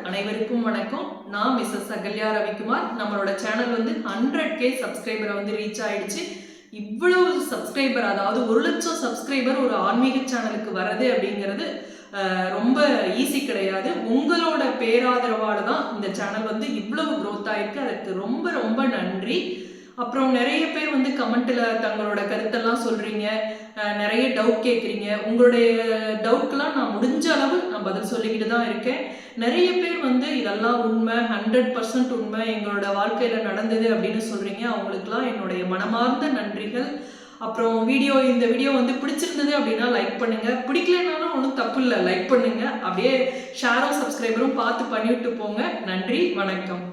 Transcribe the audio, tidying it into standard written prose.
அனைவருக்கும் வணக்கம். நான் மிஸ்ஸஸ் அகல்யா ரவிக்குமார். நம்மளோட சேனல் 100K சப்ஸ்கிரைபரை ரீச் ஆயிடுச்சு. இவ்வளவு சப்ஸ்கிரைபர், அதாவது 1,00,000 சப்ஸ்கிரைபர் ஒரு ஆன்மீக சேனலுக்கு வர்றது அப்படிங்கிறது ரொம்ப ஈஸி கிடையாது. உங்களோட பேராதரவால தான் இந்த சேனல் இவ்வளவு க்ரோத் ஆயிருக்கு. அதுக்கு ரொம்ப ரொம்ப நன்றி. அப்புறம் நிறைய பேர் கமெண்ட்ல தங்களோட கருத்தெல்லாம் சொல்றீங்க, நிறைய டவுட் கேட்குறீங்க. உங்களுடைய டவுட்க்கெல்லாம் நான் முடிஞ்ச அளவு நான் பதில் சொல்லிக்கிட்டு தான் இருக்கேன். நிறைய பேர் இதெல்லாம் உண்மை, 100% உண்மை, எங்களோட வாழ்க்கையில நடந்தது அப்படின்னு சொல்றீங்க. அவங்களுக்குலாம் என்னுடைய மனமார்ந்த நன்றிகள். அப்புறம் இந்த வீடியோ பிடிச்சிருந்தது அப்படின்னா லைக் பண்ணுங்க. பிடிக்கலனாலும் ஒன்றும் தப்பு இல்லை, லைக் பண்ணுங்க. அப்படியே ஷேரும் சப்ஸ்கிரைபரும் பார்த்து பண்ணிவிட்டு போங்க. நன்றி, வணக்கம்.